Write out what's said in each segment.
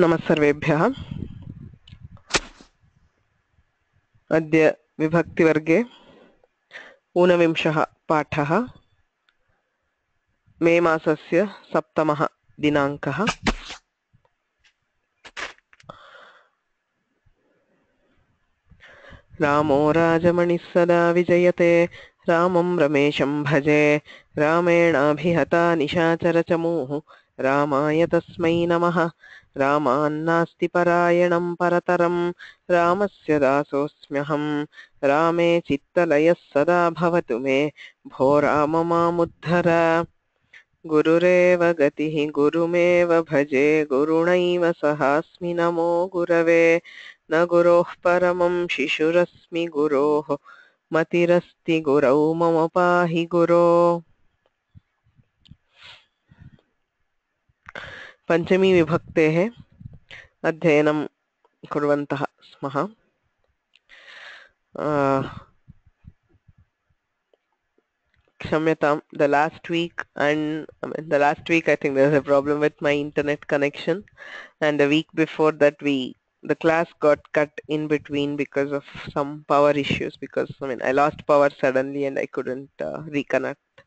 नमः सर्वेभ्यः। अद्य विभक्तिवर्गे ऊनविंशः पाठः, मे मासस्य 7 दिनाङ्कः। रामो राजमणिः सदा विजयते, रामं रमेशं भजे। रामेणाभिहता निशाचरचमूः, रामाय तस्मै नमः। रामान्नास्ति परायणं परतरं, रामस्य दासोऽस्म्यहं। रामे चित्तलयः सदा भवतु मे, भो राम मामुद्धर। गुरुरेव गतिः गुरुमेव भजे, गुरुणैव सहास्मि नमो गुरवे। न गुरोः परमं शिशुरस्मि, गुरोः मतिरस्ति गुरौ मम पाहि गुरो। पंचमी विभक्तेः अध्ययनं कुर्वन्तः स्मः। क्षम्यतां, the last week I think there's a problem with my internet connection, and the week before that the class got cut in between because of some power issues, because I lost power suddenly and I couldn't reconnect.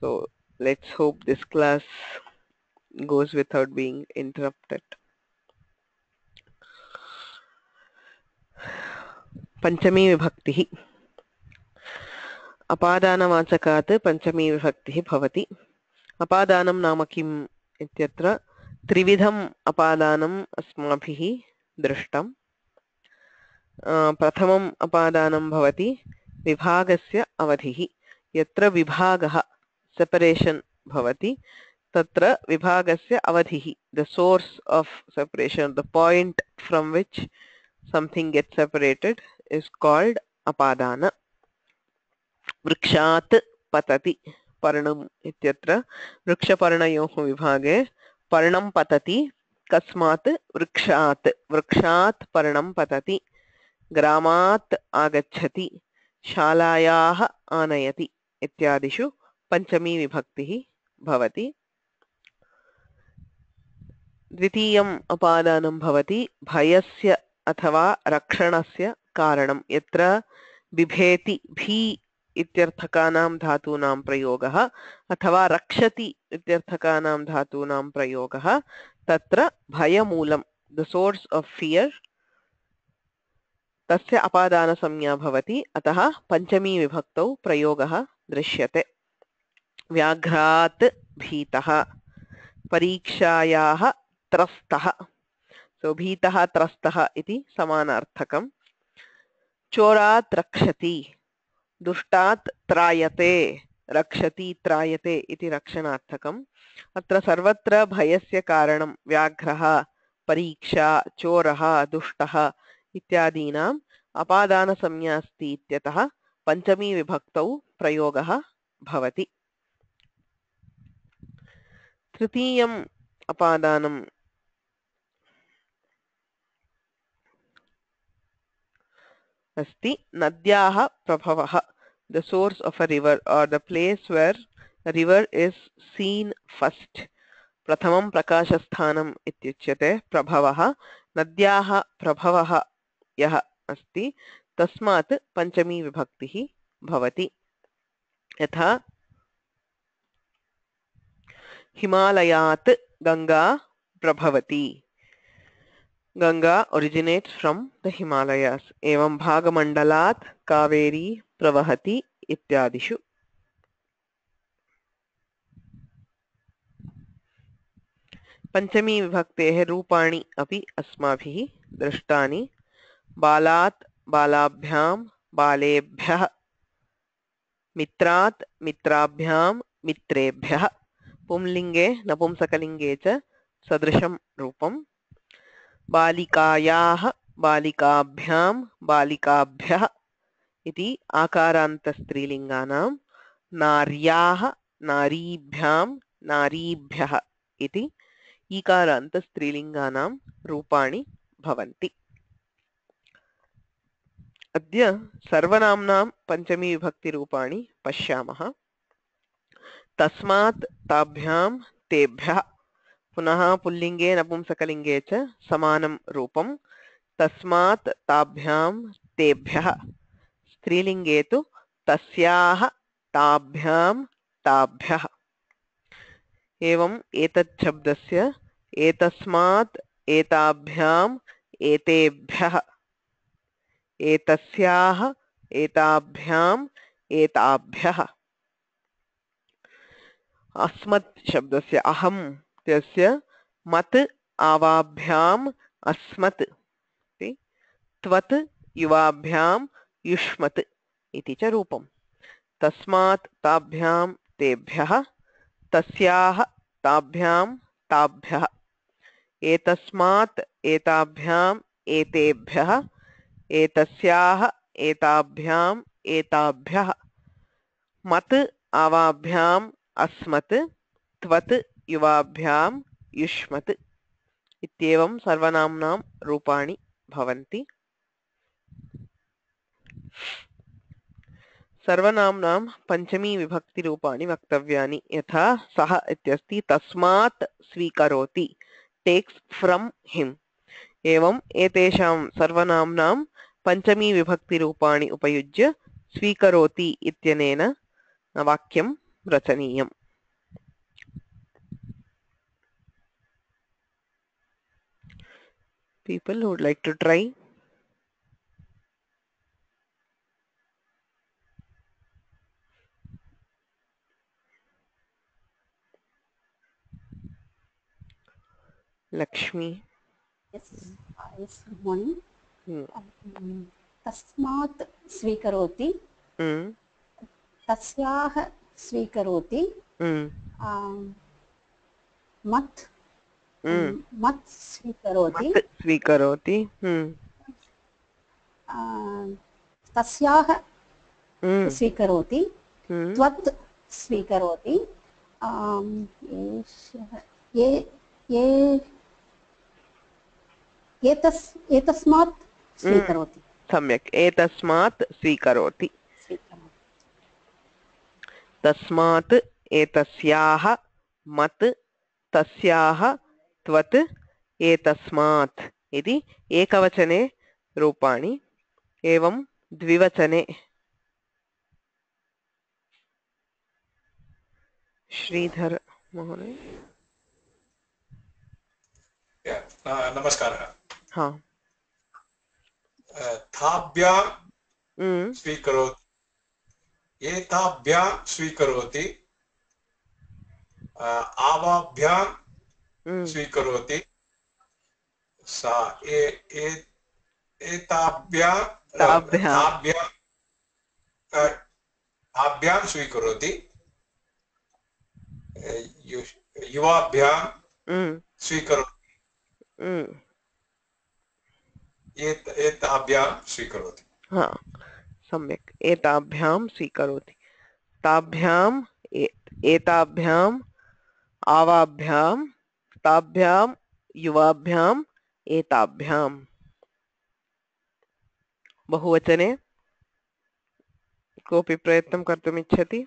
So let's hope this class goes without being interrupted. पंचमी विभक्तिः। अपादानवाचकात् पंचमी विभक्तिः भवति। अपादानं नाम किम् इत्यत्र त्रिविधम् अपादानम् अस्माभिः दृष्टम्। प्रथमम् अपादानं भवति विभागस्य अवधिः। यत्र विभागः सेपरेशन भवति तत्र विभागस्य अवधिः, the source of separation, the point from which something gets separated is called apadana. वृक्षात् पतति पर्णम् इत्यत्र वृक्षपर्णयोः विभागे पर्णं पतति। कस्मात्? वृक्षात्। वृक्षात् पर्णं पतति। ग्रामात् आगच्छति, शालायाः आनयति इत्यादिषु पंचमी विभक्तिः भवति। द्वितीयम् अपादानं भवति भयस्य अथवा रक्षणस्य कारणं। यत्र बिभेति भी इत्यर्थकानां धातूनां प्रयोगः अथवा रक्षति इत्यर्थकानां धातूनां प्रयोगः, तत्र भयमूलं, the source of fear, तस्य अपादानसंज्ञा भवति। अतः पंचमी विभक्तौ प्रयोगः दृश्यते। व्याघ्रात् भीतः, परीक्षायाः त्रस्तः। सो भीतः त्रस्तः इति समानार्थकम्। चोरात् रक्षति, दुष्टात् त्रायते, रक्षति त्रायते इति रक्षणार्थकम्। अत्र सर्वत्र भयस्य कारणं व्याघ्रः, परीक्षा, चोरः, दुष्टः इत्यादीनाम् अपादानसंज्ञा अस्ति इत्यतः पंचमी विभक्तौ प्रयोगः भवति। तृतीयम् अपादानम् अस्ति नद्याः प्रभवः, the source of a river or the place where a river is seen first. प्रथमं प्रकाशस्थानम् इत्युच्यते प्रभवः। नद्याः प्रभवः यः अस्ति तस्मात् पंचमी विभक्तिः भवति। यथा हिमालयात् गंगा प्रभवति, Ganga originates from the Himalayas। एवं भागमण्डलात् कावेरी प्रवहति इत्यादिषु। पंचमी विभक्तेः रूपाणि अपि अस्माभिः दृष्टानि। बालात् बालाभ्यां बालेभ्यः, मित्रात् मित्राभ्यां मित्रेभ्यः। पुंलिङ्गे नपुंसकलिङ्गे च सदृशं रूपम्। बालिकायाः बालिकाभ्यां बालिकाभ्यः इति आकारान्तस्त्रीलिङ्गानां। नार्याः नारीभ्यां नारीभ्यः इति ईकारान्तस्त्रीलिङ्गानां रूपाणि भवन्ति। अद्य सर्वनाम्नां पंचमी विभक्तिरूपाणि पश्यामः। तस्मात् ताभ्यां तेभ्यः, पुनः पुल्लिङ्गे नपुंसकलिङ्गे च समानं रूपं तस्मात् ताभ्यां तेभ्यः स्त्रीलिङ्गे तु तस्याः ताभ्यां ताभ्यः एवम् एतत् शब्दस्य एतस्मात् एताभ्याम् एतेभ्यः एतस्याः एताभ्याम् एताभ्यः अस्मत् शब्दस्य अहं तस्य मत् आवाभ्याम् अस्मत् त्वत् युवाभ्याम् युष्मत् इति च रूपम् तस्मात् ताभ्यां तेभ्यः तस्याः ताभ्यां ताभ्यः एतस्मात् एताभ्याम् एतेभ्यः एतस्याः एताभ्याम् एताभ्यः मत् आवाभ्याम् अस्मत् त्वत् युवाभ्याम् युष्मत् इत्येवं सर्वनाम्नां रूपाणि भवन्ति सर्वनाम्नां पंचमी विभक्ति रूपाणि वक्तव्यानि यथा सः इत्यस्ति तस्मात् स्वीकरोति टेक्स् फ्रम् हिम् एवं एतेषां सर्वनाम्नां पंचमी विभक्ति रूपाणि उपयुज्य स्वीकरोति इत्यनेन वाक्यं रचनीयम् people who would like to try Lakshmi yes good morning तस्मात् स्वीकरोति तस्याः स्वीकरोति मत् मत् स्वीकरोति तस्याः स्वीकरोति त्वत् स्वीकरोति एतस्मात् स्वीकरोति सम्यक् एतस्मात् स्वीकरोति तस्मात् एतस्याः मत् तस्याः त्वत् एतस्मात् इति एकवचने रूपाणि एवं द्विवचने श्रीधर महोदय नमस्कारः हाँ ताभ्यां स्वीकरोति एताभ्यां स्वीकरोति आवाभ्यां स्वीकरोति सा एताभ्यां ताभ्यां स्वीकरोति युवाभ्यां स्वीकरोति एताभ्यां स्वीकरोति हाँ सम्यक् एताभ्यां स्वीकरोति ताभ्याम् एताभ्याम् आवाभ्यां ताभ्यां युवाभ्याम् एताभ्यां बहुवचने कोऽपि प्रयत्नं कर्तुम् इच्छति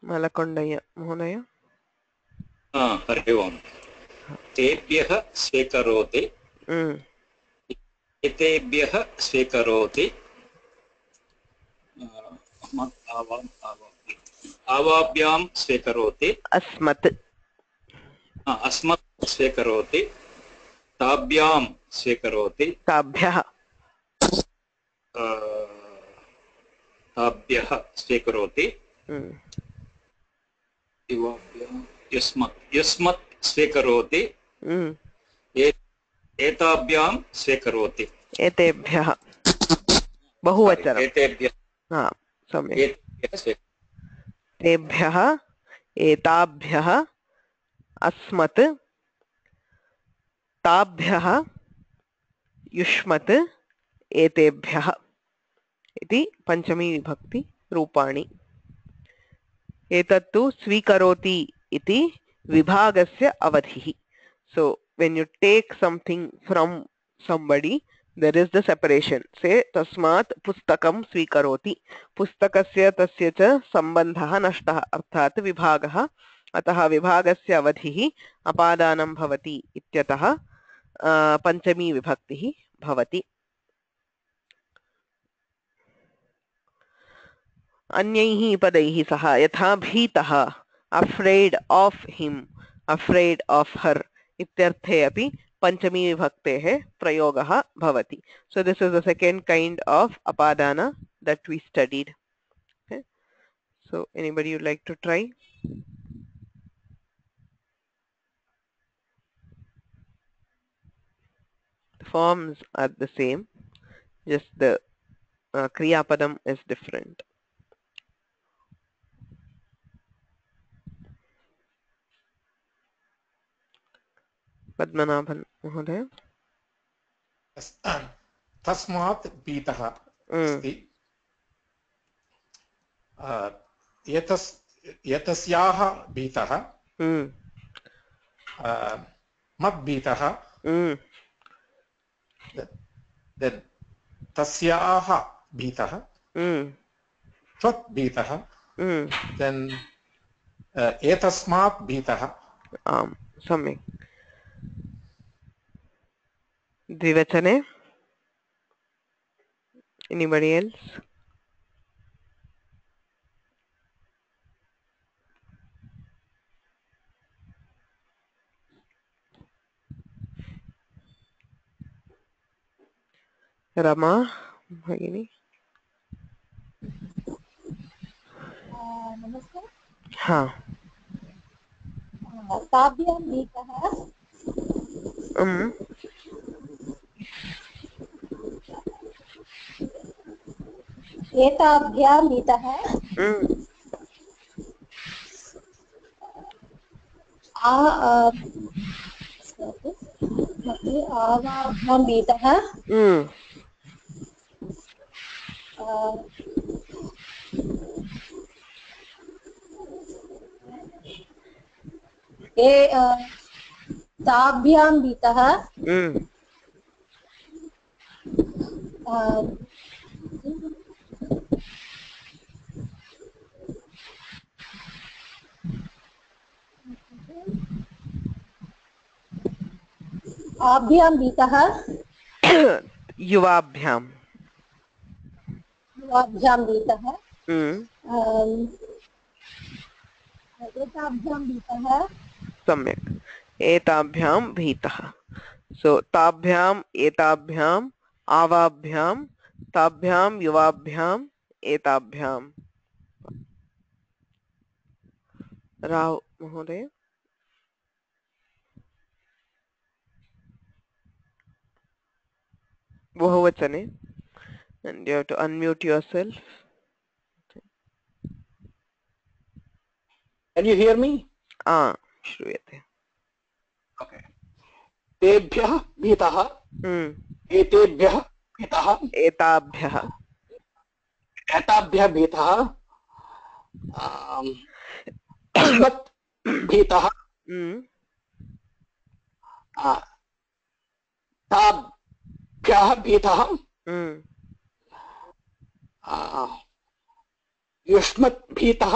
मलकोण्डय्य महोदय हरि ओम् तेभ्यः स्वीकरोति एतेभ्यः स्वीकरोति आवाभ्यां स्वीकरोति अस्मत् अस्मत् स्वीकरोति ताभ्यां स्वीकरोति ताभ्यः ताभ्यः स्वीकरोति युष्मत् स्वीकरोति एताभ्यां स्वीकरोति एतेभ्यः बहुवचनम् एतेभ्यः हाँ सम्यक् तेभ्यः एताभ्यः अस्मत् ताभ्यः युष्मत् एतेभ्यः इति पंचमी विभक्ति रूपाणि एतत्तु स्वीकरोति इति विभागस्य अवधिः so when you take something from somebody there is the separation. Say tasmat pustakam swikaroti. Pustakasya tasya cha sambandhah nashtah अर्थात विभागः अतः विभागस्य अवधिः अपादानं भवति इत्यतः पंचमी विभक्तिः भवति. अन्यैः पदैः सह यथा भीतः afraid of him, afraid of her इत्यर्थे अपि पंचमी विभक्तेः प्रयोगः भवति. So this is the second kind of apadana that we studied. Okay. So anybody would like to try? The forms are the same, just the kriya padam is different. Padmanabhan महोदय. तस्मात् भीतः अस्ति. एतस्याः भीतः, मद्भीतः, then तस्याः भीतः, त्वद्भीतः, then एतस्मात् भीतः. आम्, सम्यक्. द्विवचने anybody else? रमा भगिनी. नमस्ते. हाँ. ताभ्यां भीतः, एताभ्यां भीतः, आवाभ्यां भीतः, ताभ्यां भीतः, आभ्यां भीतः, युवाभ्यां भीतः, एताभ्यां भीतः. सम्यक्. एताभ्यां भीतः. सो ताभ्याम् एताभ्याम् आवाभ्यां ताभ्यां युवाभ्याम् एताभ्यां. राव महोदय. बहुवचने, and you have to unmute yourself. Can you hear me? श्रूयते. Okay. तेभ्यः भीतः, एतेभ्यः भीतः, एताभ्यः, एताभ्यः भीतः, अस्मत् भीतः, ताभ्यः भीतः, युष्मत् भीतः,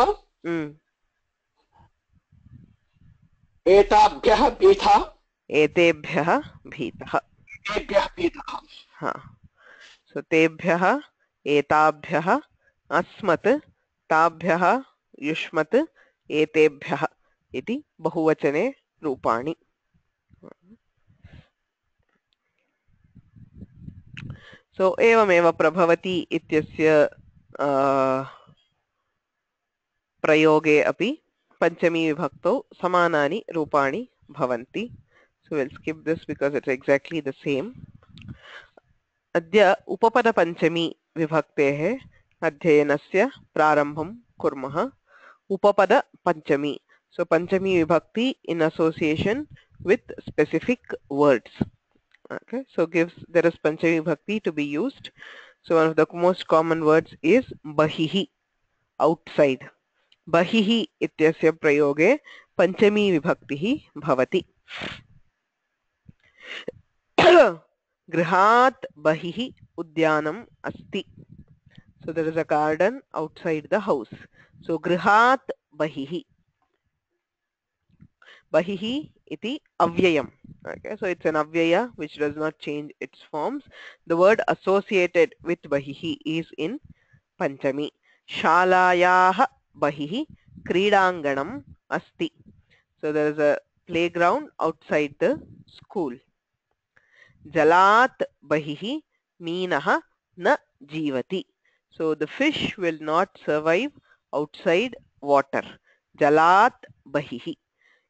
एताभ्यः भीतः, एतेभ्यः भीतः, एतेभ्यः भीतः. हाँ. सो तेभ्यः एताभ्यः अस्मत् ताभ्यः युष्मत् एतेभ्यः इति बहुवचने रूपाणि. सो एवमेव प्रभवति इत्यस्य प्रयोगे अपि पंचमी विभक्तौ समानानि रूपाणि भवन्ति. So we'll skip this because it's exactly the same. अद्य उपपद पंचमी विभक्तेः अध्ययनस्य प्रारम्भं कुर्मः. उपपद पंचमी. So पंचमी विभक्ति in association with specific words. Okay, so there is panchami vibhakti to be used. So one of the most common words is bahihi, outside. Bahihi ityasya prayoge panchami vibhaktihi bhavati. Grihat bahihi udyanam asti. So there is a garden outside the house. So Grihat bahihi. Bahihi iti avyayam. Okay, so it's an avyaya which does not change its forms. The word associated with bahihi is in Panchami. Shalayaha bahihi kridanganam asti. So there is a playground outside the school. Jalat bahihi meenaha na jivati. So the fish will not survive outside water. Jalat bahihi.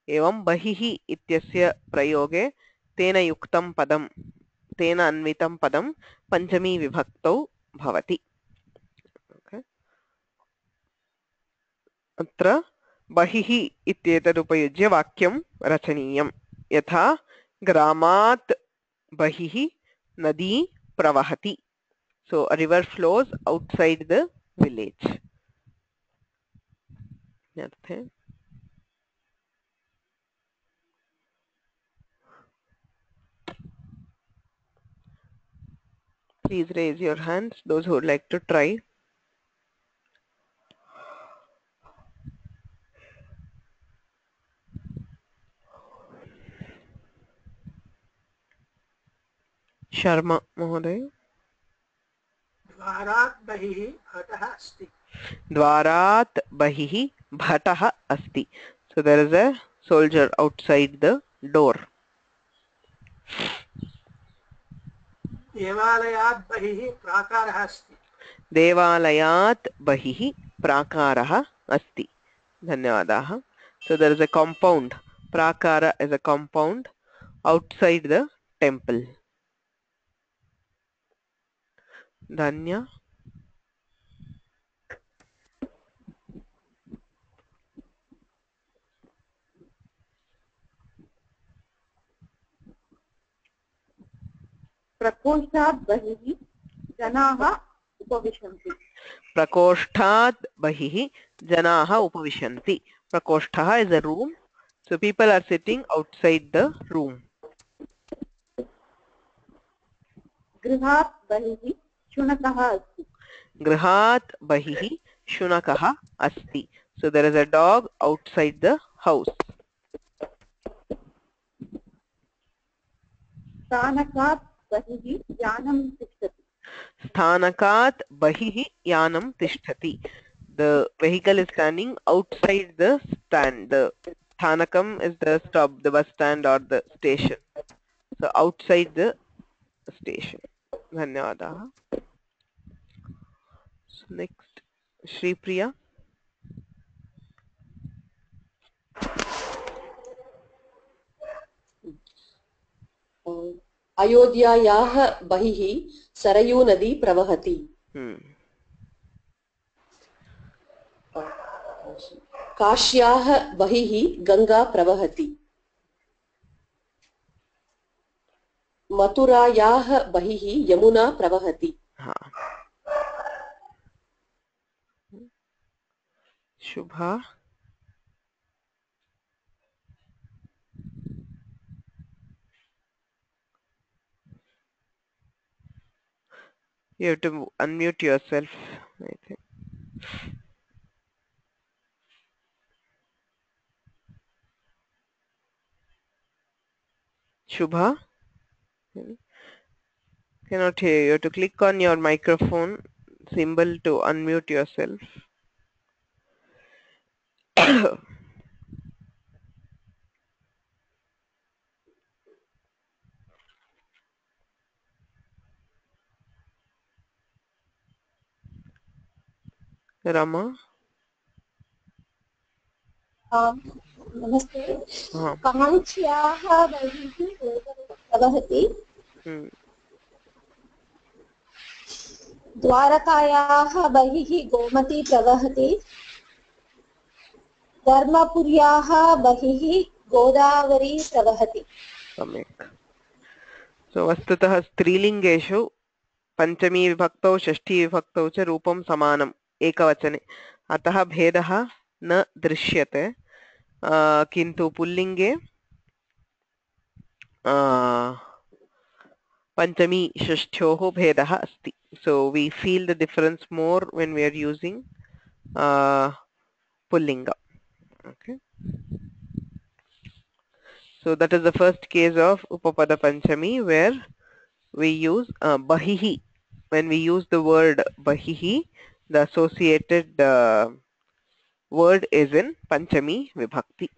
एवं बहिः इत्यस्य प्रयोगे तेन युक्तं पदं तेन अन्वितं पदं पञ्चमी विभक्तौ भवति. अत्र बहिः इत्येतद् उपयुज्य वाक्यं रचनीयं. यथा ग्रामात् बहिः नदी प्रवहति. So a river flows outside the village. Please raise your hands, those who would like to try. Sharma Mohoday. द्वारात् बहिः भटः अस्ति. Dwarat bahihi bhatah asti. So there is a soldier outside the door. देवालयात् बहिः प्राकारः अस्ति. Devalayat bahihi prakarah asti. Dhanyawadaha. So there is a compound. Prakara is a compound outside the temple. Dhanya. प्रकोष्ठात् बहिः जनाः उपविशन्ति. Prakoshtat bahihi janaha upavishanti. Prakoshtaha is a room. So people are sitting outside the room. गृहात् बहिः शुनकः अस्ति. Grihat bahihi shunakaha asti. So there is a dog outside the house. स्थानकात् बहिः यानं तिष्ठति. Sthanakat bahihi yanam tishtati. The vehicle is standing outside the stand. The sthanakam is the stop, the bus stand or the station. So outside the station. Dhanyawadaha. So next, Shri Priya. अयोध्यायाः बहिः सरयू नदी प्रवहति. काश्याः बहिः गंगा प्रवहति. मथुरायाः बहिः यमुना प्रवहति. Shubha. You have to unmute yourself, I think. Shubha? Cannot hear you. You have to click on your microphone symbol to unmute yourself. Rama? नमस्ते. काञ्च्याः बहिः प्रवहति. द्वारकायाः बहिः गोमती प्रवहति. धर्मपुर्याः बहिः गोदावरी प्रवहति. सम्यक्. So वस्तुतः स्त्रीलिङ्गेषु पञ्चमी विभक्तौ षष्ठी विभक्तौ च रूपं समानम् एकवचने. अतः भेदः न दृश्यते. किन्तु पुल्लिङ्गे Panchami Shashtyoho Bhedaha Asti. So we feel the difference more when we are using Pullinga. Okay. So that is the first case of Upapada Panchami where we use Bahihi. When we use the word Bahihi, the associated word is in Panchami Vibhakti.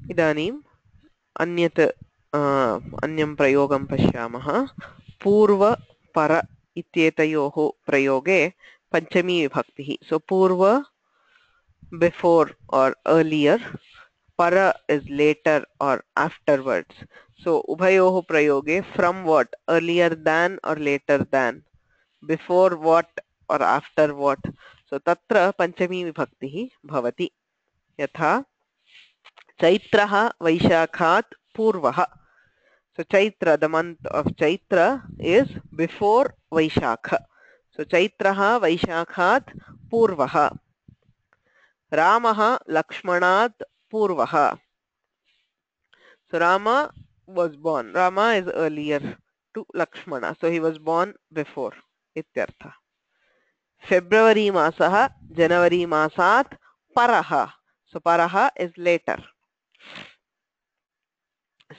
इदानीम् अन्यं प्रयोगं पश्यामः पूर्व पर इत्येतयोः प्रयोगे पञ्चमी विभक्तिः so पूर्व before or earlier, para is later or afterwards. So ubhayoh prayoge from what, earlier than or later than, before what or after what. So tatra panchami vibhaktihi bhavati. Yatha Chaitraha Vaishakhat Purvaha. So Chaitra, the month of Chaitra is before Vaishakha. So Chaitraha Vaishakhat Purvaha. Ramaha Lakshmanat Purvaha. So Rama was born. Rama is earlier to Lakshmana. So he was born before. Ityartha. February Masaha January Masat Paraha. So Paraha is later.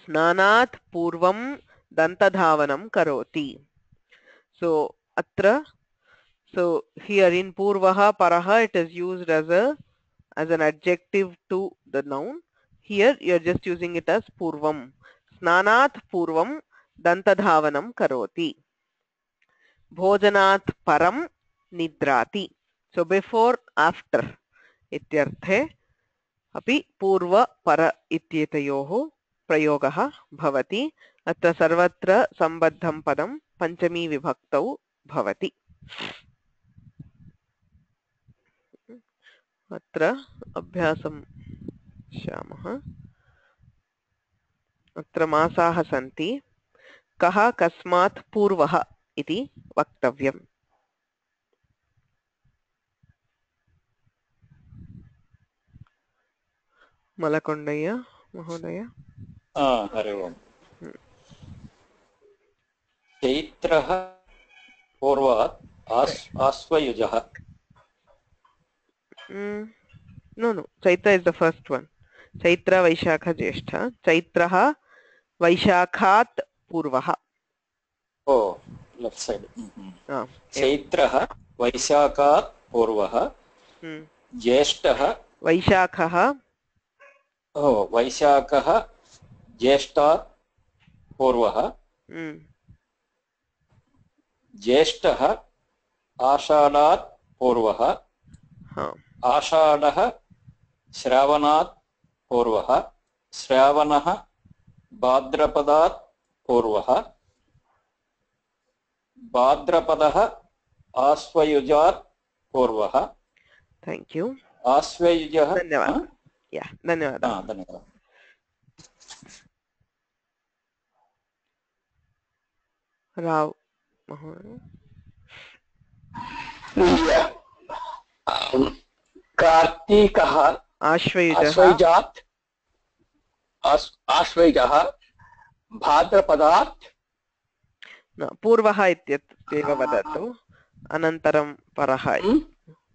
Snanat Purvam Dantadhavanam Karoti. So Atra. So here in Purvaha Paraha it is used as an adjective to the noun. Here you are just using it as Purvam. Snanat Purvam Dantadhavanam Karoti. Bhojanat Param Nidrati. So before, after. Ityarthe api Purva Para Ityetayoho Prayogaha Bhavati. Atra Sarvatra Sambaddham Padam Panchami Vibhaktau Bhavati. अत्र अभ्यासं पश्यामः अत्र मासाः सन्ति कः कस्मात् पूर्वः इति वक्तव्यम् मलकोण्डय्य महोदय हरि ओम् चैत्रः पूर्वात् आश्वयुजः No, Chaitra is the first one. Chaitra Vaishakha Jyeshtha. Chaitraha Vaishakhat Purvaha. Oh, left side. Chaitraha Vaishakhat Purvaha. Jyeshtah Vaishakha. Oh, Vaishakah Jyeshthat Purvaha. Jyeshtah Ashadhat Purvaha. आषाढ़ः श्रावणात् पूर्वः श्रावणः भाद्रपदात् पूर्वः भाद्रपदः आश्वयुजात् पूर्वः थैंक यू आश्वयुजः धन्यवाद धन्यवाद राव कार्तिकः आश्वयुजः भाद्रपदात् पूर्वः इत्येव वदतु अनन्तरं परः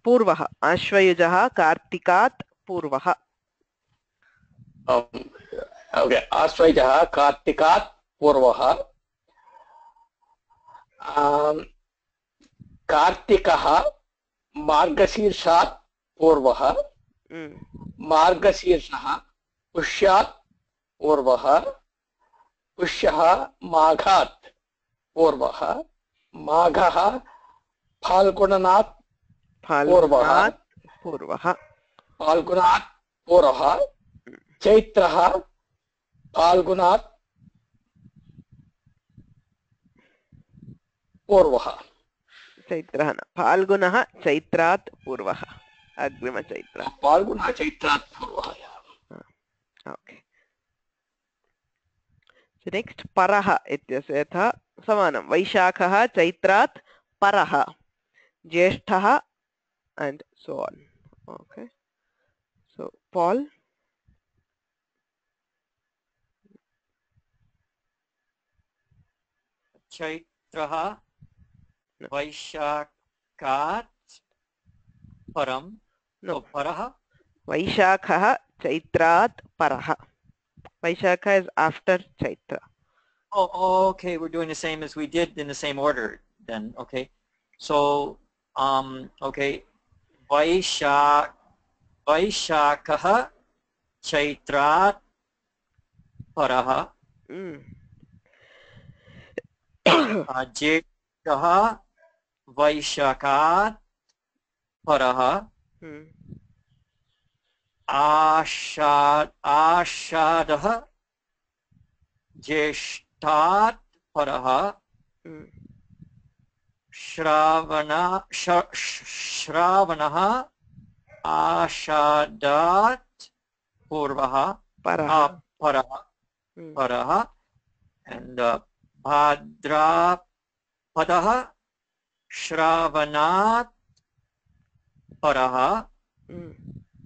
पूर्वः आश्वयुजः कार्तिकात् पूर्वः आश्वयुजः कार्तिकात् पूर्वः कार्तिकः मार्गशीर्षात् पूर्वः मार्गशीर्षः पुष्यात् पूर्वः पुष्यः माघात् पूर्वः माघः फाल्गुनात् पूर्वः फाल्गुनात् पूर्वः चैत्रः फाल्गुनात् पूर्वः चैत्रः न फाल्गुनः चैत्रात् पूर्वः अग्रिमचैत्रः फाल्गुनः चैत्रात् पूर्वः ओके so next परः इत्यस्य यथा समानं वैशाखः चैत्रात् परः ज्येष्ठः and so on Okay. So Paul. चैत्रः No. वैशाखात् परं No. परः Vaishakha Chaitrat Paraha. Vaishakha is after Chaitra. Oh, okay. We're doing the same as we did in the same order then. Okay. So, okay. Vaishakah Chaitrat Paraha. Jetah Vaishakat Paraha. Ashadah Jeshtat Paraha. Shravanah Ashadat Purvaha Paraha and Bhadrapadaha Shravanat Paraha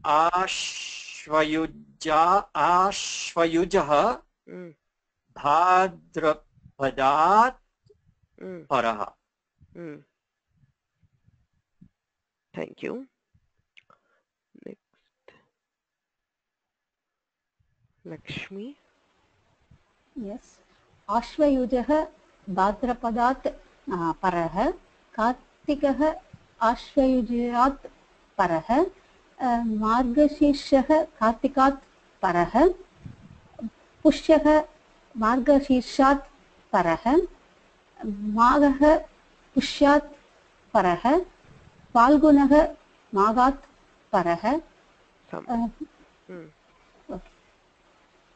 Ashvayujaha Bhadrapadat Paraha. Thank you. Next. Lakshmi. Yes. Ashvayujah Bhadrapadat Parah. Kartikah Ashvayujat Parah. Margashishah Kartikat Parah. Pushyah Margashishat Parah. Magah Pushyat Parah. Falgunah Magat Parah.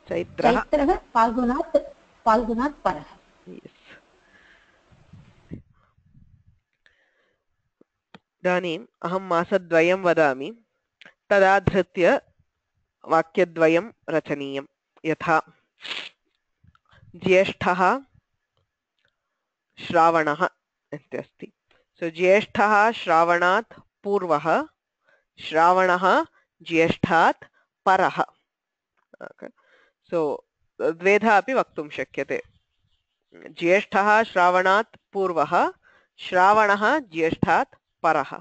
Chaitrah Falgunat Parah. Yes. इदानीम् अहं मासद्वयं वदामि तदाधृत्य वाक्यद्वयं रचनीयं यथा ज्येष्ठः श्रावणः इत्यस्ति. So ज्येष्ठः श्रावणात् पूर्वः श्रावणः ज्येष्ठात् परः. Okay. So द्वेधा अपि वक्तुं शक्यते. ज्येष्ठः श्रावणात् पूर्वः श्रावणः ज्येष्ठात् परः.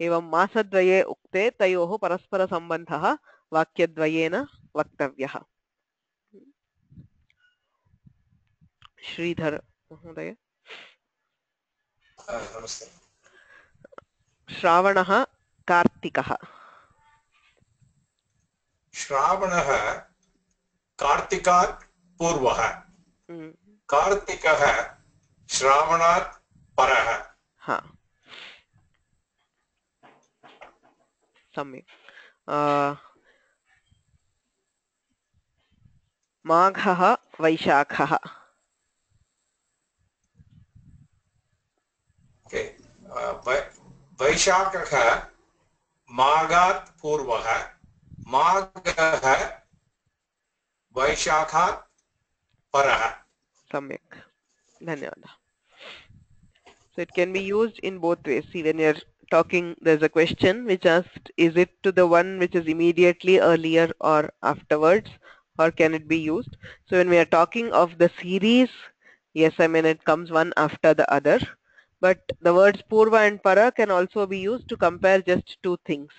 एवं मासद्वये उक्ते तयोः परस्परसम्बन्धः वाक्यद्वयेन वक्तव्यः. श्रीधर महोदय. नमस्ते. श्रावणः कार्तिकः. श्रावणः कार्तिकात् पूर्वः कार्तिकः श्रावणात् परः. सम्यक्. माघः वैशाखः. वैशाखः माघात् पूर्वः माघः वैशाखात् परः. सम्यक्. धन्यवादः. So it can be used in both ways. See, when you're talking, there's a question which asked, is it to the one which is immediately earlier or afterwards, or can it be used? So when we are talking of the series, yes, I mean it comes one after the other, but the words purva and para can also be used to compare just two things.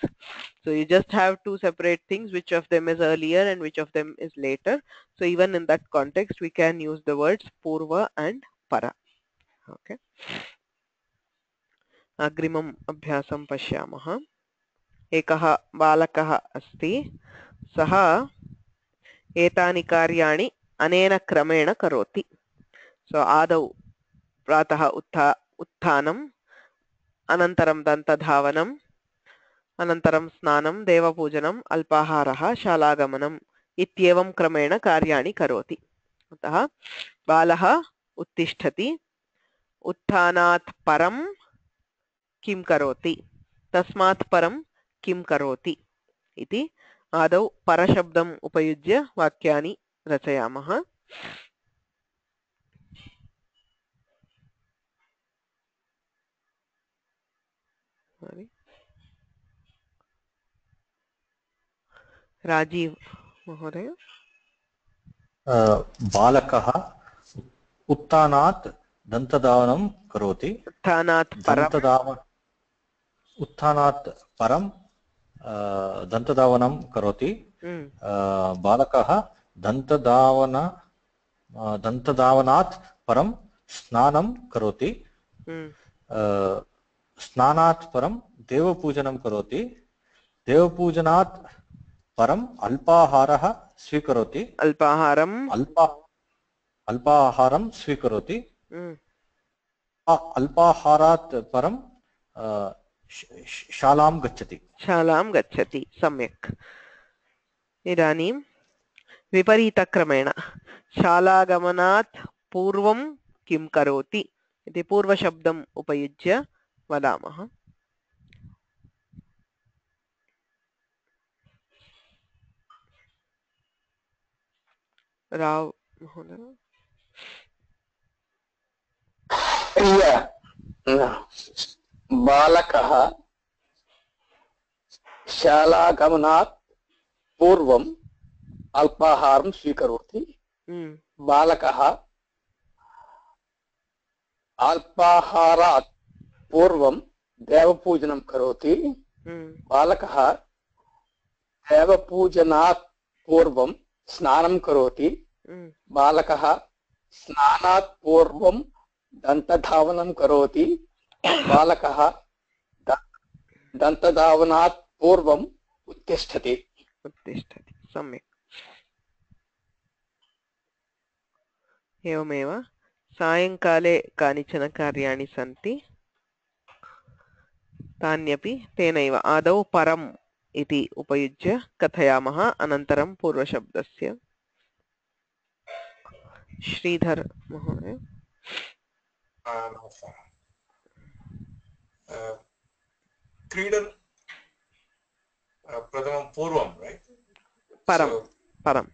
So you just have two separate things, which of them is earlier and which of them is later. So even in that context, we can use the words purva and para. Okay. अग्रिमम् अभ्यासं पश्यामः. एकः बालकः अस्ति. सः एतानि कार्याणि अनेन क्रमेण करोति. सो आदौ प्रातः उत्थानम्, अनन्तरं दन्तधावनम्, अनन्तरं स्नानं, देवपूजनम्, अल्पाहारः, शालागमनम् इत्येवं क्रमेण कार्याणि करोति. अतः बालः उत्तिष्ठति. उत्थानात् परं किं करोति, तस्मात् परं किं करोति इति आदौ परशब्दम् उपयुज्य वाक्यानि रचयामः. Rajiv Mahoday. बालकः उत्थानात् दन्तधावनं करोति उत्थानात् परं दन्तधावनं करोति बालकः दन्तधावनात् परं स्नानं करोति स्नानात् परं देवपूजनं करोति देवपूजनात् परम् अल्पाहारः स्वीकरोति अल्पाहारं स्वीकरोति अल्पाहारात् परं शालां गच्छति सम्यक् इदानीं विपरीतक्रमेण शालागमनात् पूर्वं किं करोति इति पूर्वशब्दम् उपयुज्य वदामः राव महोदय बालकः शालागमनात् पूर्वम् अल्पाहारं स्वीकरोति बालकः अल्पाहारात् पूर्वं देवपूजनं करोति बालकः देवपूजनात् पूर्वं स्नानं करोति बालकः स्नानात् पूर्वं दन्तधावनं करोति बालकः दन्तधावनात् पूर्वम् उत्तिष्ठति सम्यक् एवमेव सायङ्काले कानिचन कार्याणि सन्ति तान्यपि तेनैव आदौ परम् इति उपयुज्य कथयामः अनन्तरं पूर्वशब्दस्य श्रीधर महोदय क्रीडन् प्रथमं पूर्वं राइट परं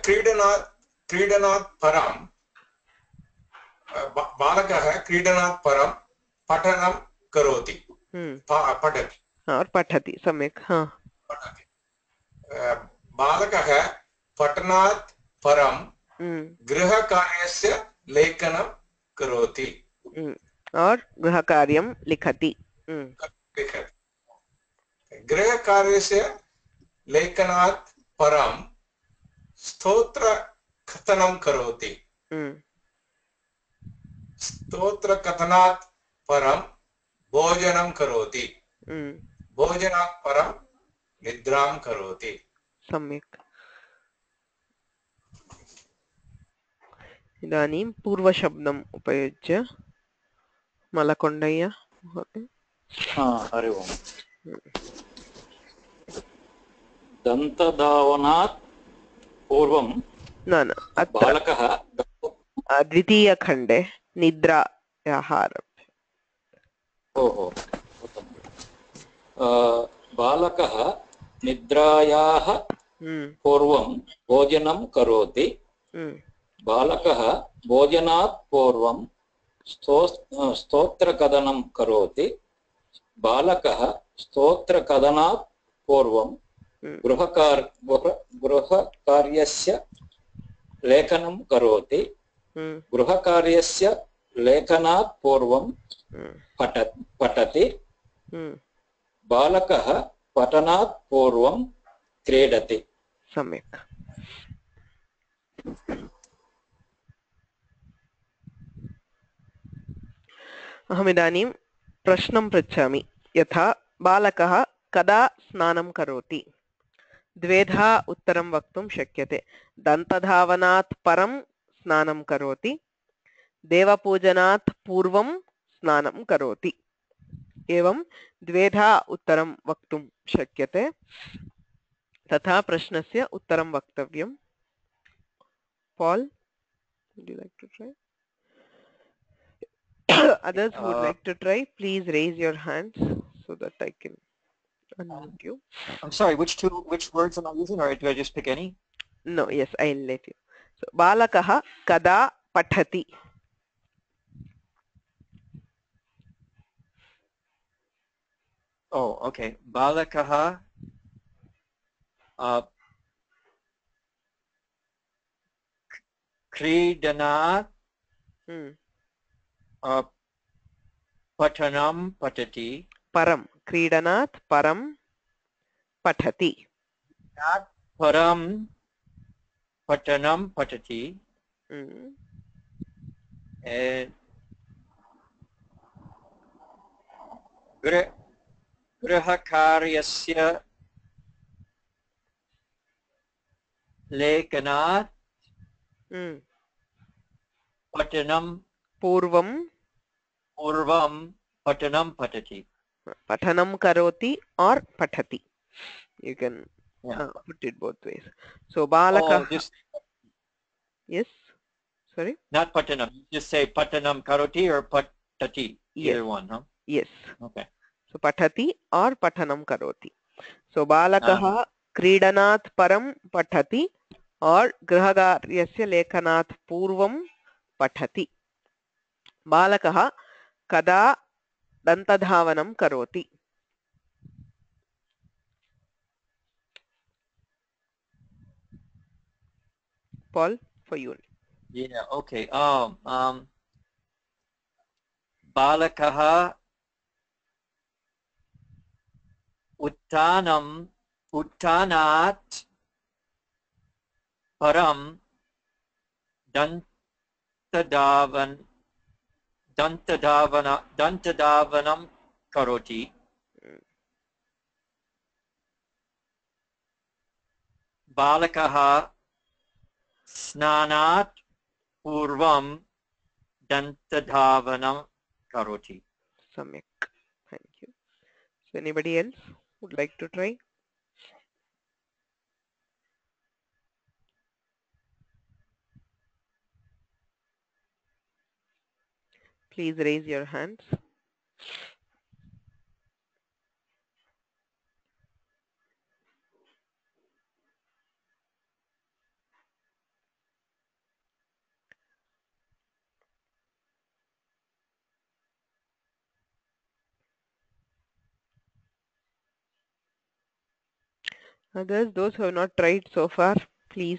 क्रीडनात् परं बालकः क्रीडनात् परं पठनं करोति पठति सम्यक् बालकः पठनात् परं गृहकार्यस्य लेखनं करोति और गृहकार्यं लिखति गृहकार्यस्य लेखनात् परं स्तोत्रकथनं करोति स्तोत्रकथनात् परं भोजनं करोति भोजनात् परं निद्रां करोति सम्यक् इदानीं पूर्वशब्दम् उपयुज्य मलकोण्डय्य महोदय हरि ओम् दन्तधावनात् पूर्वं बालकः द्वितीयखण्डे निद्रायाः आरभ्य ओहो बालकः निद्रायाः पूर्वं भोजनं करोति बालकः भोजनात् पूर्वं स्तोत्रकथनं करोति बालकः स्तोत्रकथनात् पूर्वं गृहकार्यस्य लेखनं करोति गृहकार्यस्य लेखनात् पूर्वं पठति बालकः पठनात् पूर्वं क्रीडति सम्यक् अहमिदानीं प्रश्नं पृच्छामि यथा बालकः कदा स्नानं करोति द्वेधा उत्तरं वक्तुं शक्यते दन्तधावनात् परं स्नानं करोति देवपूजनात् पूर्वं स्नानं करोति एवं द्वेधा उत्तरं वक्तुं शक्यते तथा प्रश्नस्य उत्तरं वक्तव्यं Paul, would you like to try? Others who would like to try, please raise your hands so that I can unmute you. I'm sorry, which words am I using, or do I just pick any? No, yes, I'll let you. So, Balakaha kada pathati. Oh, okay. Balakaha Kridanat Patanam Patati. Param. Kridanat Param Patati. Param Patanam Patati. And Grihakaryasya Lekanat Patanam Purvam Patanam Patati. Patanam Karoti or Patati. You can put it both ways. So Balaka. Yes. Sorry. Not Patanam. Just say Patanam Karoti or Patati. Either one, huh? Yes. Okay. So Patati or Patanam Karoti. So Balakaha Kridanat Param Patati or Grihakaryasya Lekanat Purvam Patati. Balakaha Kada Dantadhavanam Karoti. Paul, for you. Yeah, okay. Balakaha Uttanat Param Dantadavanam Karoti. Balakaha Snanat Purvam Dantadhavanam Karoti. Samyak. Thank you. So anybody else would like to try? Please raise your hands. Others, those who have not tried so far, please.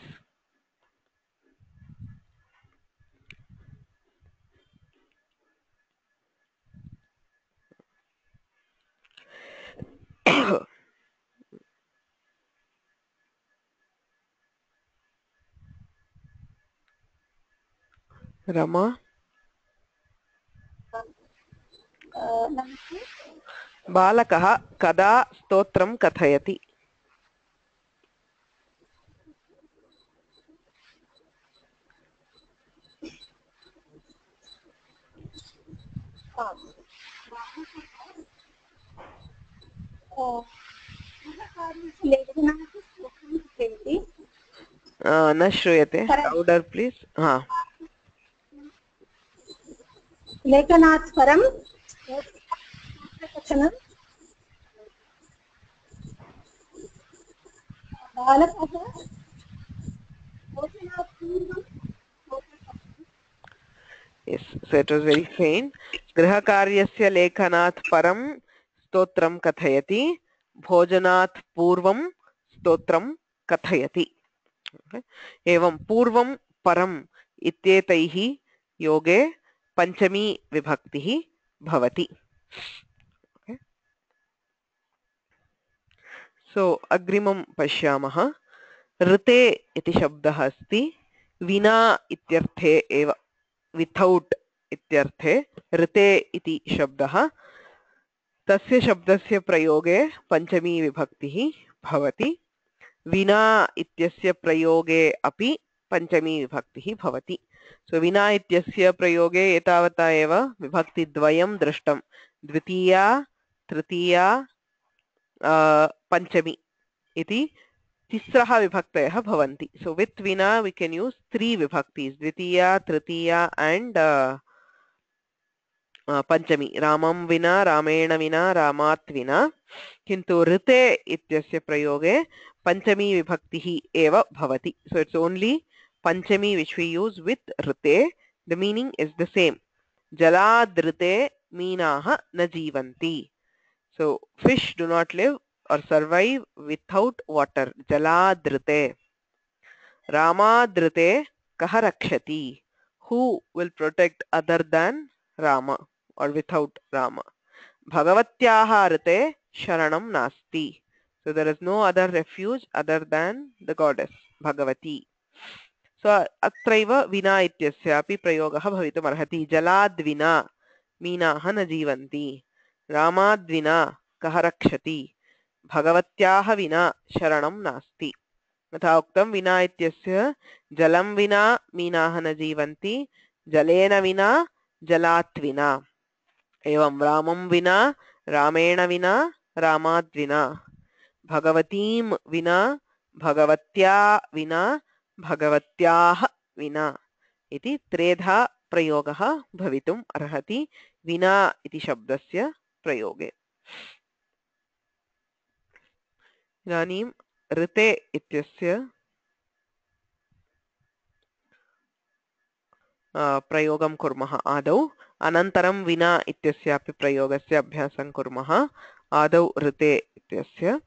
Rama. Balakaha kada stotram kathayati. न श्रूयते. Louder please. लेखनात् परं बालकः Yes, so it was very faint. Grihakaryasya lekhanat param stotram kathayati, bhojanat purvam stotram kathayati. Okay. Evam purvam param ityetaihi yoge panchami vibhaktihi bhavati. Okay. So agrimam pashyamah. Rite iti shabdah asti, vina ityarthe eva. Without ityarthe rite iti shabdah tasya shabdasya prayoge panchami vibhaktihi bhavati, vina ityasya prayoge api panchami vibhaktihi bhavati. So vina ityasya prayoge etavata eva vibhakti dvayam drashtam, dvitiya tritiya panchami iti tisraha vibhaktayah bhavanti. So with vina we can use three vibhaktis, dvitiya, tritiya and panchami. Ramam vina, ramena vina, ramat vina. Kintu rite ityasya prayoge panchami vibhaktihi eva bhavati. So it's only panchami which we use with rite. The meaning is the same. Jalad rite meenaha na jivanti. So fish do not live or survive without water. Jaladrite. Ramadrite kaha rakshati. Who will protect other than Rama or without Rama? Bhagavatyaha rite sharanam nasti. So there is no other refuge other than the goddess Bhagavati. So atraiva vina ityasyapi prayogaha bhavitum arhati. Jaladvina मीनाः न जीवन्ति. रामाद्विना कः रक्षति. भगवत्याः विना शरणं नास्ति. यथा उक्तं विना इत्यस्य जलं विना मीनाः न जीवन्ति, जलेन विना जलात् विना. एवं रामं विना रामेण विना रामाद्विना, भगवतीं विना भगवत्या विना भगवत्याः विना इति त्रेधा प्रयोगः भवितुम् अर्हति विना इति शब्दस्य प्रयोगे. इदानीं ऋते इत्यस्य प्रयोगं कुर्मः आदौ, अनन्तरं विना इत्यस्यापि प्रयोगस्य अभ्यासं कुर्मः. आदौ ऋते इत्यस्य.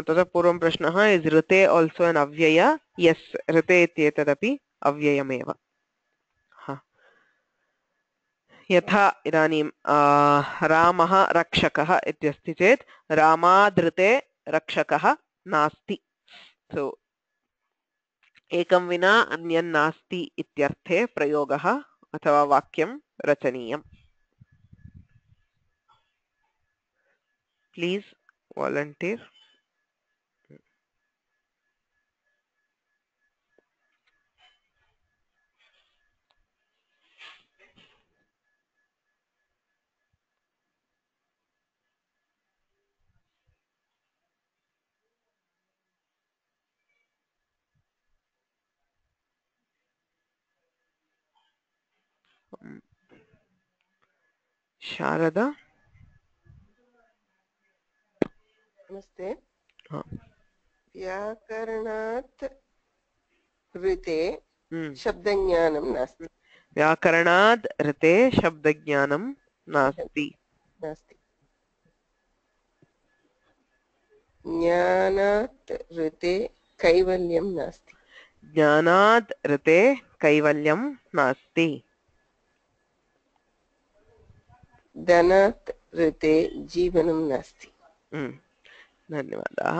ततः पूर्वं प्रश्नः, इस् ऋते आल्सो एन् अव्यय? यस्, ऋते इत्येतदपि अव्ययमेव. यथा इदानीं रामः रक्षकः इत्यस्ति चेत् रामादृते रक्षकः नास्ति. सो एकं विना अन्यं नास्ति इत्यर्थे प्रयोगः अथवा वाक्यं रचनीयम्. Please volunteer. शारदा. नमस्ते. व्याकरणात् ऋते शब्दज्ञानं नास्ति. व्याकरणात् ऋते शब्दज्ञानं नास्ति. ज्ञानात् ऋते कैवल्यं नास्ति. ज्ञानात् ऋते कैवल्यं नास्ति. धनात् ऋते जीवनं नास्ति. धन्यवादाः.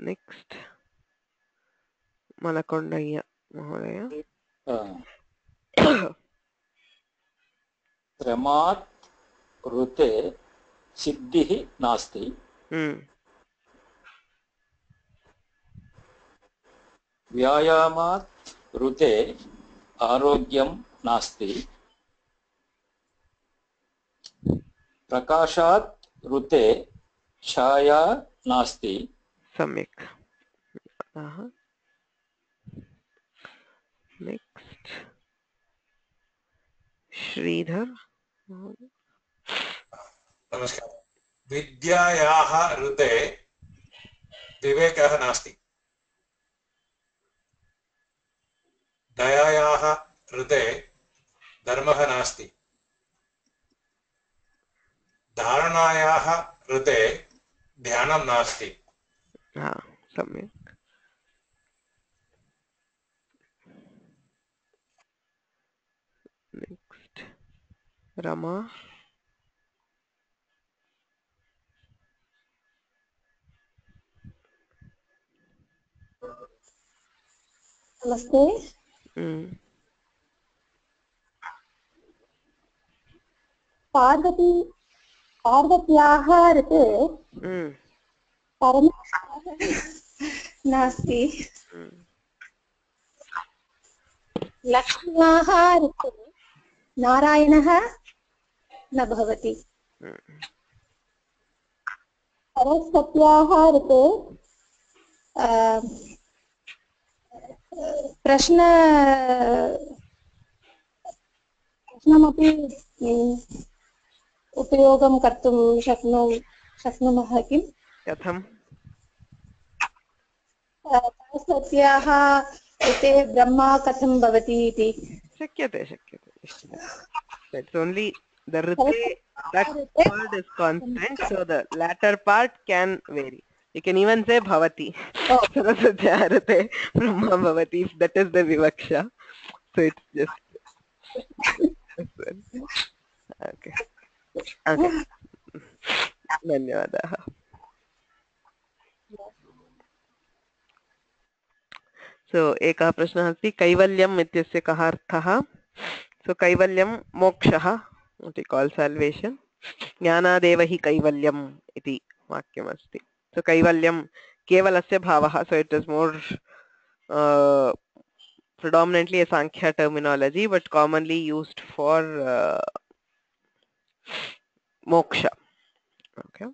नेक्स्ट मलकोण्डय्य महोदय. क्रमात् ऋते सिद्धिः नास्ति. व्यायामात् ऋते आरोग्यं नास्ति. प्रकाशात् ऋते छाया नास्ति. सम्यक्. नेक्स्ट श्रीधर. नमस्कार. विद्यायाः ऋते विवेकः नास्ति. दयायाः ऋते धर्मः नास्ति. धारणायाः ऋते ध्यानं नास्ति. सम्यक्. नेक्स्ट रमा. नमस्ते. पार्वत्याः ऋते परमेश्वरः नास्ति. लक्ष्म्याः ऋते नारायणः न भवति. सरस्वत्याः ऋते प्रश्नमपि उपयोगं कर्तुं शक्नुमः किम्? कथं? सरस्वत्याः ऋते ब्रह्मा कथं भवति इति. शक्यते. It's only The rite, that word is constant, so the latter part can vary. You can even say bhavati. Saraswatya rite brahma bhavati, if that is the vivaksha. So it's just okay. Okay. धन्यवादाः. So एकः प्रश्नः अस्ति कैवल्यम् इत्यस्य कः अर्थः? So कैवल्यं मोक्षः, what we call salvation. ज्ञानादेव हि कैवल्यम् इति वाक्यमस्ति. So कैवल्यं केवलस्य भावः. So it is more predominantly a Sankhya terminology, but commonly used for moksha. Okay.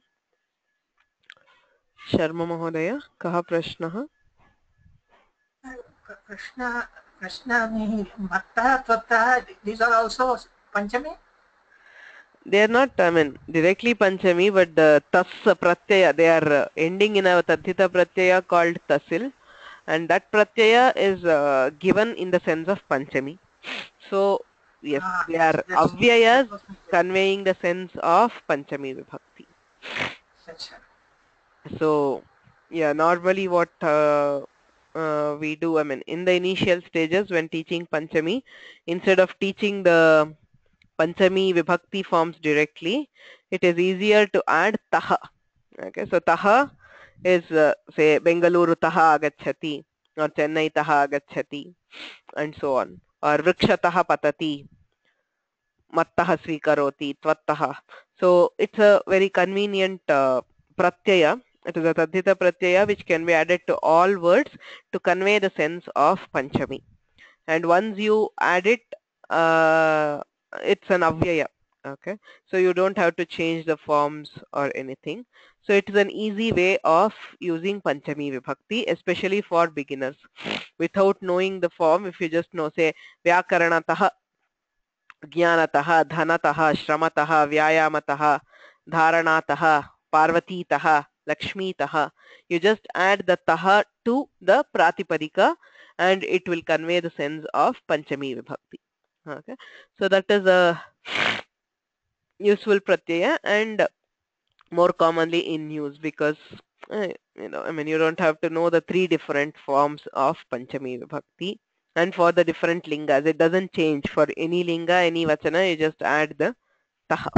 Sharma Mahodaya, कः प्रश्नः? Krishna Matta, Tvatta, these are also Panchami? They are not, I mean, directly Panchami, but the Tas Pratyaya, they are ending in a Tadhita Pratyaya called Tasil, and that Pratyaya is given in the sense of Panchami. So, yes, they are Avyayas conveying the sense of Panchami Vibhakti. So, yeah, normally what we do, I mean, in the initial stages when teaching Panchami, instead of teaching the Panchami Vibhakti forms directly, it is easier to add Taha. Okay, so Taha is say Bengaluru Taha agacchati or Chennai Taha agacchati and so on, or Vrikshataha patati, Mattaha svikaroti, Tvattaha. So it's a very convenient pratyaya. It is a Tadhita pratyaya which can be added to all words to convey the sense of Panchami. And once you add it, it's an avyaya. Okay, so you don't have to change the forms or anything. So it is an easy way of using Panchami Vibhakti, especially for beginners. Without knowing the form, if you just know, say, Vyakaranataha, Jnanataha, Dhanataha, Shramataha, Vyayamataha, Dharanataha, Parvatitaha, Lakshmitaha, you just add the Taha to the Pratipadika and it will convey the sense of Panchami Vibhakti. Okay, so that is a useful pratyaya and more commonly in use because you know, I mean, you don't have to know the 3 different forms of Panchami Vibhakti, and for the different lingas it doesn't change. For any linga, any vachana, you just add the Taha.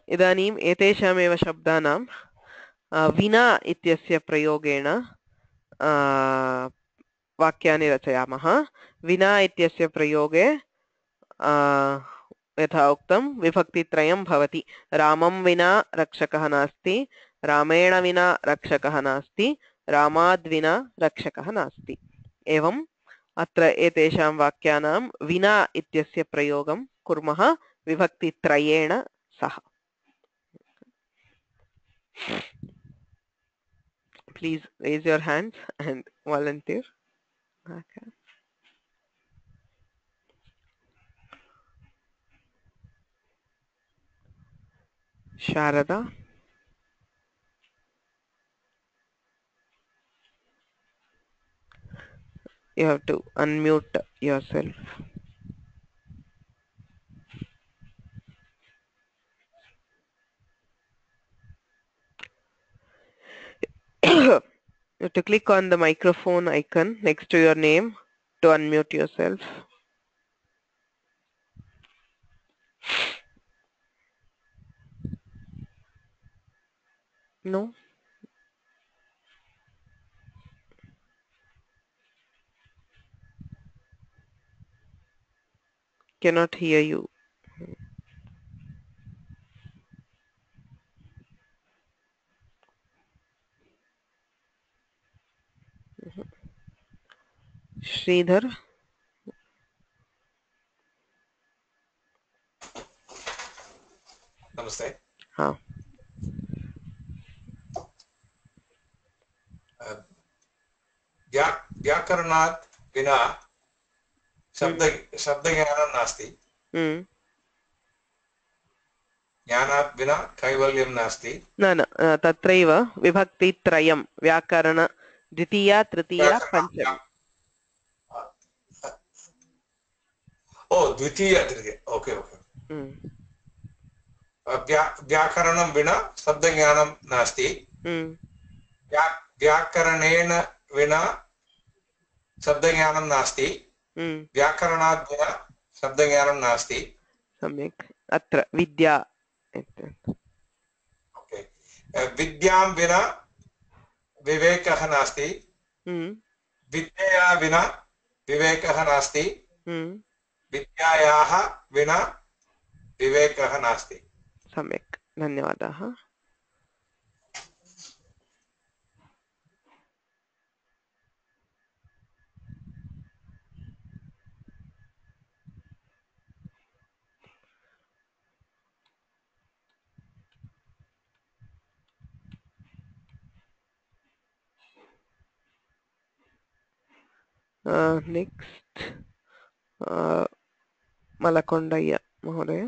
इदानीम् एतेषामेव शब्दानां विना इत्यस्य प्रयोगेण वाक्यानि रचयामः. विना इत्यस्य प्रयोगे यथा उक्तं विभक्तित्रयं भवति. रामं विना रक्षकः नास्ति, रामेण विना रक्षकः नास्ति, रामाद् विना रक्षकः नास्ति. एवम् अत्र एतेषां वाक्यानां विना इत्यस्य प्रयोगं कुर्मः विभक्तित्रयेण सह. Please raise your hands and volunteer. Okay. Sharada. You have to unmute yourself. You have to click on the microphone icon next to your name to unmute yourself. No? Cannot hear you. Sridhar. नमस्ते. हाँ. व्याकरणात् विना शब्दज्ञानं नास्ति. ज्ञानात् विना कैवल्यं नास्ति. न तत्रैव विभक्तित्रयं व्याकरण द्वितीया तृतीया पञ्चमी. ओ द्वितीय तृतीय ओके ओके व्याकरणं विना शब्दज्ञानं नास्ति व्याकरणेन विना शब्दज्ञानं नास्ति व्याकरणात् विना शब्दज्ञानं नास्ति सम्यक् अत्र विद्या ओके विद्यां विना विवेकः नास्ति विद्यया विना विवेकः नास्ति विद्यायाः विना विवेकः नास्ति सम्यक् धन्यवादाः नेक्स्ट मलकोण्डय्य महोदय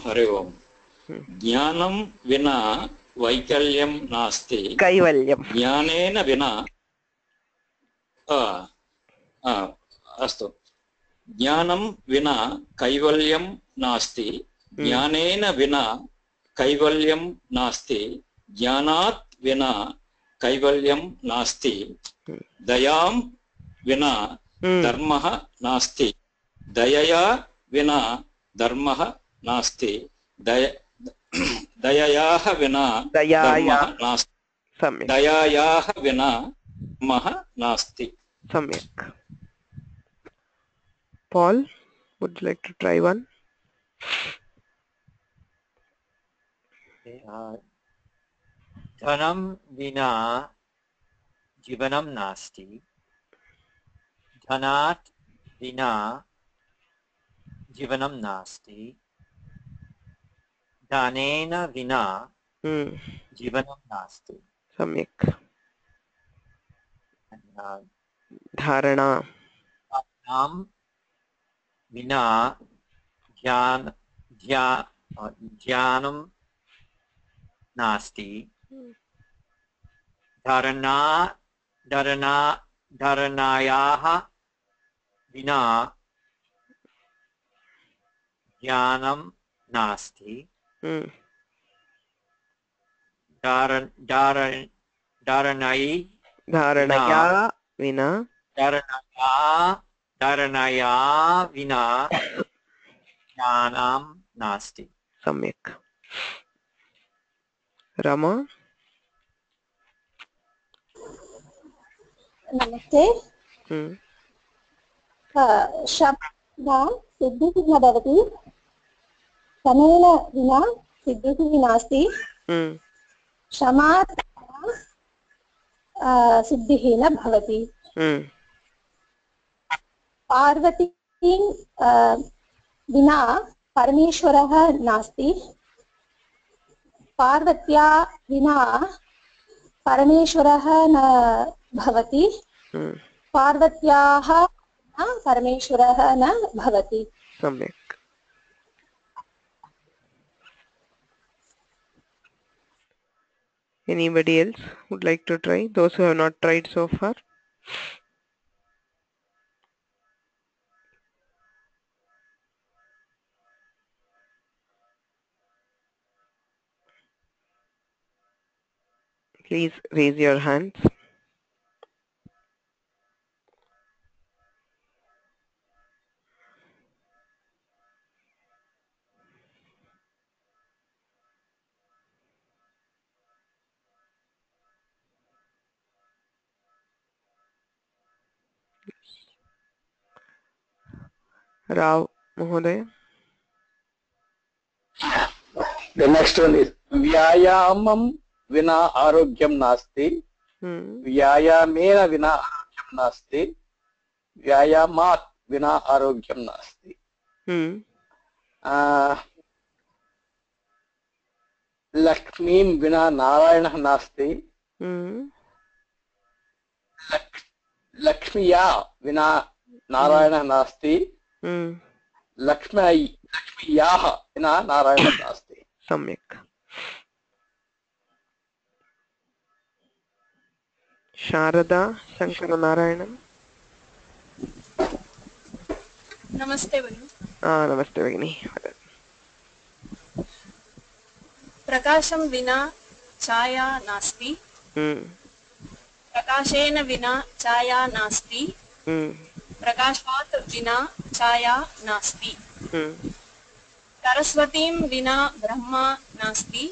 हरि ओम् ज्ञानं विना वैकल्यं नास्ति कैवल्यं ज्ञानेन विना अस्तु ज्ञानं विना कैवल्यं नास्ति ज्ञानेन विना कैवल्यं नास्ति ज्ञानात् विना कैवल्यं नास्ति दयां विना धर्मः नास्ति दयया विना धर्मः नास्ति दययाः विना धर्मः नास्ति दयायाः विना धर्मः नास्ति सम्यक् Paul, would you like to try one? धनं विना जीवनं नास्ति धनात् विना जीवनं नास्ति दानेन विना जीवनं नास्ति सम्यक् धारणा विना ज्ञानं नास्ति धारणायाः विना ज्ञानं नास्ति धारणया विना ज्ञानं नास्ति सम्यक् रमा नमस्ते शब्दः सिद्धिः न भवति शमेन विना सिद्धिः नास्ति क्षमात् सिद्धिः न भवति पार्वतीं विना परमेश्वरः नास्ति पार्वत्या विना परमेश्वरः न भवति पार्वत्याः परमेश्वरः न भवति सम्यक् Anybody else would like to try? Those who have not tried so far? Please raise your hands. Rao Mahodaya. The next one is Vyayamam vina arogyam nasti. Vyayamena vina arogyam nasti. Vyayamat vina arogyam nasti. Lakshmim vina Narayana nasti. Lakshmiya vina Narayana nasti. Lakshmiyaah vina Narayana nasti. Samyak. Sharada Shankara Narayanan. नमस्ते भगिनी। नमस्ते भगिनी। प्रकाशं विना छाया नास्ति। प्रकाशेन विना छाया नास्ति। प्रकाशात् विना छाया नास्ति। सरस्वतीं विना ब्रह्मा नास्ति।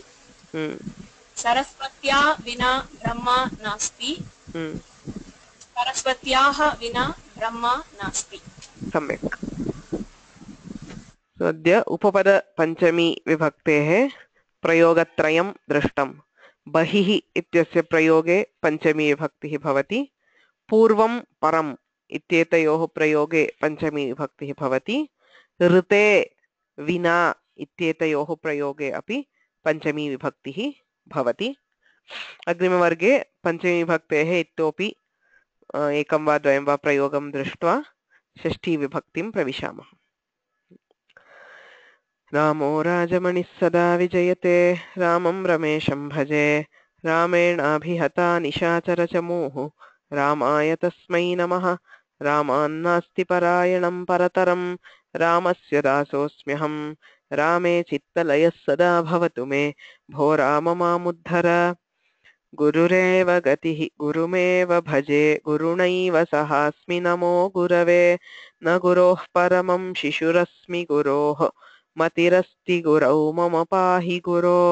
सरस्वत्या विना ब्रह्मा नास्ति। सरस्वत्याः विना ब्रह्मा नास्ति। सम्यक्। अद्य उपपद पंचमी विभक्तेः प्रयोगत्रयं दृष्टं। बहिः इत्यस्य प्रयोगे पंचमी विभक्तिः भवति। पूर्वं परम् इत्येतयोः प्रयोगे पंचमी विभक्तिः भवति। ऋते विना इत्येतयोः प्रयोगे अपि पंचमी विभक्तिः भवति। अग्रिमवर्गे पंचमी विभक्तेः इतोपि एकं वा द्वयं वा प्रयोगं दृष्ट्वा षष्ठी विभक्तिं प्रविशामः। रामो राजमणिः सदा विजयते रामं रमेशं भजे रामेणाभिहता निशाचरचमूः रामाय तस्मै नमः रामान्नास्ति परायणं परतरं रामस्य दासोऽस्म्यहं रामे चित्तलयः सदा भवतु मे भो राम मामुद्धर गुरुरेव गतिः गुरुमेव भजे गुरुणैव सहास्मि नमो गुरवे न गुरोः परमं शिशुरस्मि गुरोः मतिरस्ति गुरौ मम पाहि गुरो।